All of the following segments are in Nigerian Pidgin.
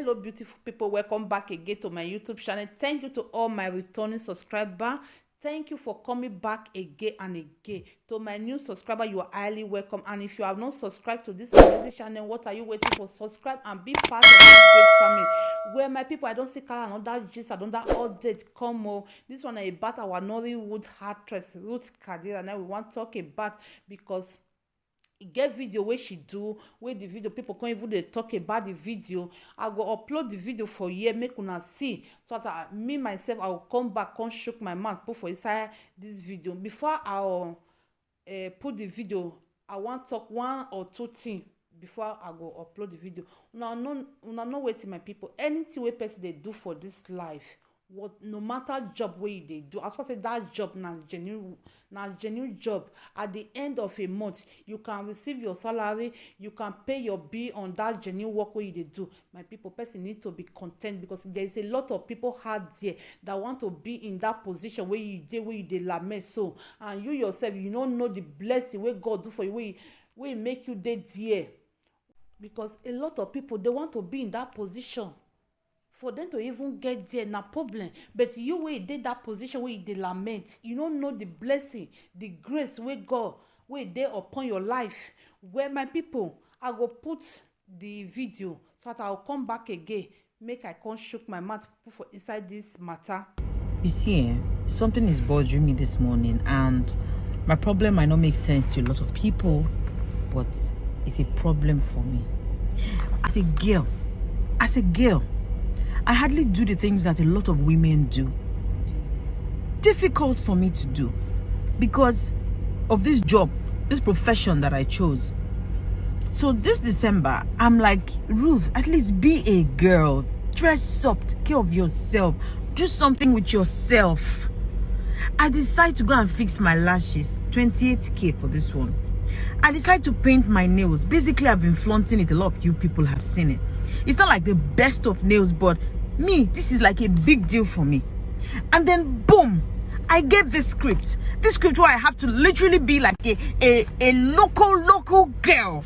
Hello beautiful people, welcome back again to my YouTube channel. Thank you to all my returning subscribers. Thank you for coming back again and again. To my new subscriber, you are highly welcome. And if you have not subscribed to this amazing channel, what are you waiting for? Subscribe and be part of this great family. Where my people, I don't see color another gist, another update come on. This one is about our Nollywood actress Ruth Kadiri. Now we want to talk about because e get video wey she do wey the video people come even dey talk about the video. I go upload the video for here make una see so that me myself I will come back come shook my mouth put for inside this video. Before I put the video, I want talk one or two things before I go upload the video. Una no wetin my people, anything wey person dey do for this life, what no matter job wey they do, as far as that job na genuine job, at the end of a month you can receive your salary, you can pay your bill on that genuine work wey they do. My people, person need to be content because there is a lot of people out there that want to be in that position where you dey lament so, and you yourself you don't know the blessing wey God do for you, wey make you dey there, because a lot of people they want to be in that position. For them to even get there na problem, but you wey dey that position wey dey lament, you don't know the blessing, the grace wey God wey dey upon your life. Well my people, I go put the video so that I'll come back again make I come shook my mouth put for inside this matter. You see, something is bothering me this morning, and my problem might not make sense to a lot of people, but it's a problem for me. As a girl, I hardly do the things that a lot of women do. Difficult for me to do because of this job, this profession that I chose. So this December, I'm like, Ruth, at least be a girl. Dress up, take care of yourself. Do something with yourself. I decide to go and fix my lashes. 28K for this one. I decide to paint my nails. Basically, I've been flaunting it. A lot of you people have seen it. It's not like the best of nails, but me, this is like a big deal for me. And then boom, I get this script where I have to literally be like a local girl.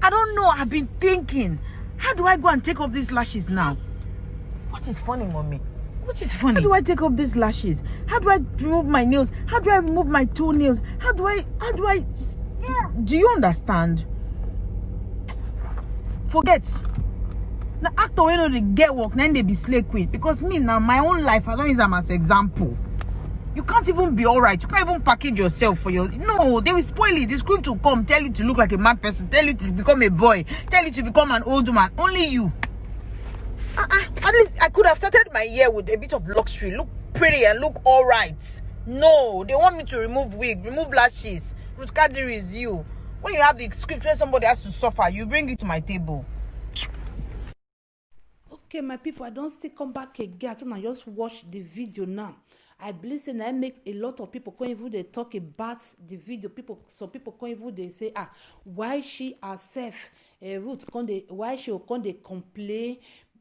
I don't know, I've been thinking, how do I go and take off these lashes now? What is funny, mommy? What is funny? How do I take off these lashes? How do I remove my nails? How do I remove my toenails? How do I do you understand? Forget. The actor wey no dey get work, then they be slay queen. Because me now, my own life, I don't use them as example. You can't even be alright. You can't even package yourself for your. No, they will spoil it. The script will come, tell you to look like a mad person, tell you to become a boy, tell you to become an old man. Only you. At least I could have started my year with a bit of luxury, look pretty and look alright. No, they want me to remove wig, remove lashes. Ruth Kadiri is you. When you have the script where somebody has to suffer, you bring it to my table. Okay my people, I don't still come back again. I want to just watch the video now. I believe say I make a lot of people come even they talk about the video. Some people come even they say why she herself Ruth why she come they complain.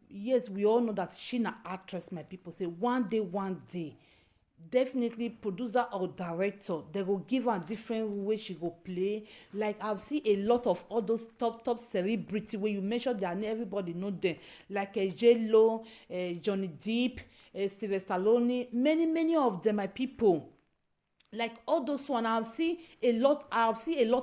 Yes, we all know that she na actress. My people say one day definitely producer or director they will give her different way she go play. Like I've seen a lot of all those top celebrity where you mention their name, everybody know them, like J-Lo, Johnny Depp, Sylvester Stallone, many of them. My people, like all those one I've seen a lot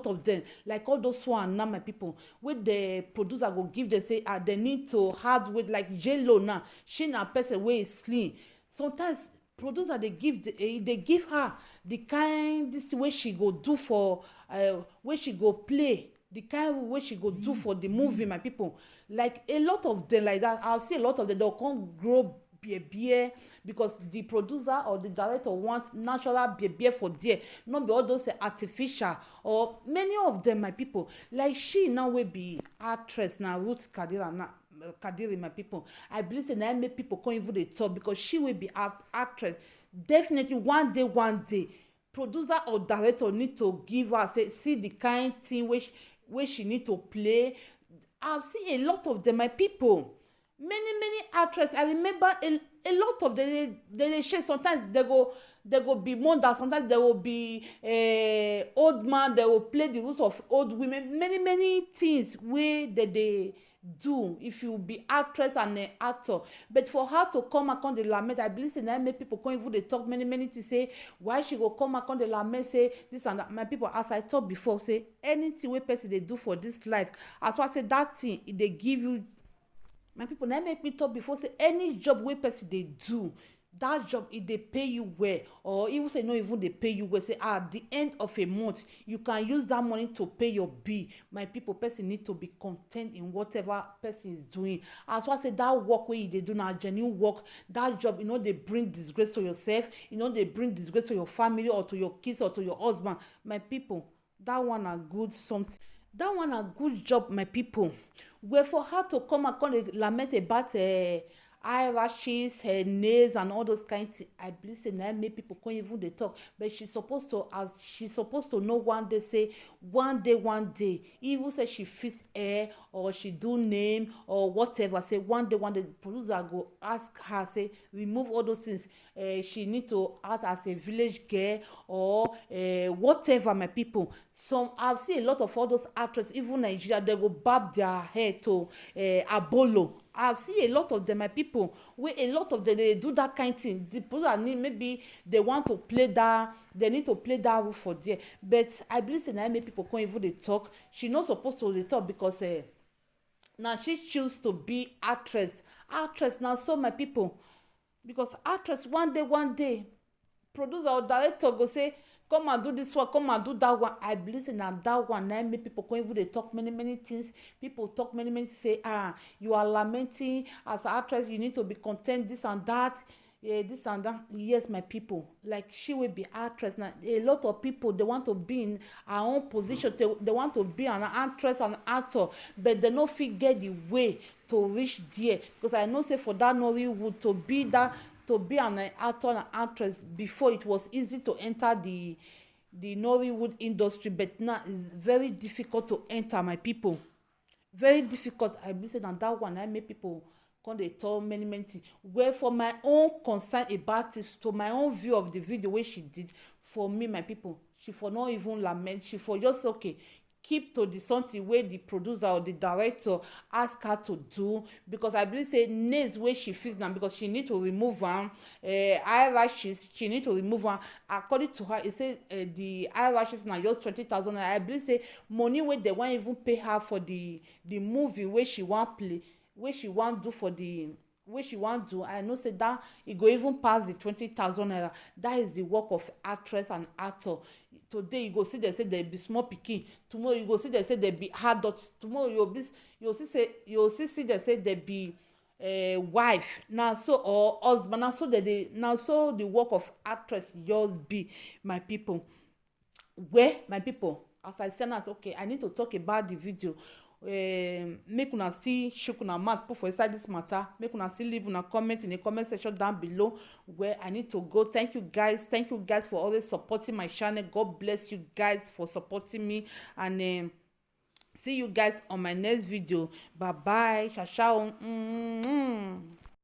of them, like all those one now. My people, with the producer go give, they say they need to hard with, like J-Lo now, she na person wey is slim. Sometimes producer they give her the kind this way she go do for where she go play, the kind way she go do for the movie. My people, like a lot of them like that. I'll see a lot of them, they'll come grow beer because the producer or the director wants natural beer for there, not be all those artificial. Or many of them, my people, like she now will be actress now, Ruth Kadiri. My people, I believe say now make people come even they talk because she will be actress. Definitely one day producer or director need to give her say see the kind thing which she need to play. I've seen a lot of them. My people, many actress. I remember a lot of them they share. Sometimes they go be mother, sometimes they will be old man, they will play the roles of old women. Many things where they do if you be actress and actor. But for her to come and come dey lament, I believe say na make people come even dey talk many things, say why she go come and come dey lament, say this and that. My people, as I talk before, say anything wey person dey do for this life, as far say that thing e dey give you, my people, na make me talk before, say any job wey person dey do, that job e dey pay you well, or even say no even dey pay you well, say at the end of a month you can use that money to pay your bill. My people, person need to be content in whatever person is doing. As well say that work wey you dey do na genuine work, that job, you know, dey bring disgrace to yourself, you know, dey bring disgrace to your family or to your kids or to your husband. My people, that one na good something, that one na good job. My people, where for her to come and come dey lament about eyelashes, her nails and all those kind things, I believe say na make people come even dey talk. But she supposed to, as she supposed to know one day, say one day even say she fix hair or she do name or whatever, say one day the producer go ask her, say remove all those things, she need to act as a village girl or whatever. My people, some I've seen a lot of all those actresses, even Nigeria, they go barb their hair to abolo. I've seen a lot of them, my people, where a lot of them they do that kind of thing. The producer need, maybe they want to play that, they need to play that role for there. But I believe say na make people come even dey talk. She not supposed to dey talk because now she choose to be actress now. So my people, because actress one day producer or director go say come and do this one, come and do that one. I believe say na that one na make people come even dey talk many things. People talk many things, say you are lamenting as an actress, you need to be content, this and that, this and that. Yes, my people, like she will be actress now. A lot of people, they want to be in her own position, they want to be an actress and actor, but they no fit get the way to reach there. Because I know say for that Nollywood to be an actor and actress, before it was easy to enter the Nollywood industry, but now it's very difficult to enter. My people, very difficult. I believe say that one I make people come dey talk many things. Where for my own concern about this, to my own view of the video wey she did, for me, my people, she for not even lament, she for just okay keep to the something wey the producer or the director ask her to do. Because I believe say nails wey she fix now, because she need to remove am, eyelashes she need to remove am. According to her, e say the eyelashes na just 20,000. I believe say money wey they wan even pay her for the movie wey she wan play, wey she wan do for the wey she wan do, I know say that e go even pass the 20,000 naira. That is the work of actress and actor. Today you go see they say they be small pikin, tomorrow you go see they say they be adult, tomorrow you see they say they be wife now, so or husband now. So now so the work of actress just be. My people, where my people, as I said, as okay, I need to talk about the video. Make una see shook una mouth put for inside this matter. Make una still leave una comment in the comment section down below where I need to go. Thank you guys for always supporting my channel. God bless you guys for supporting me, and see you guys on my next video. Bye bye. Ciao ciao.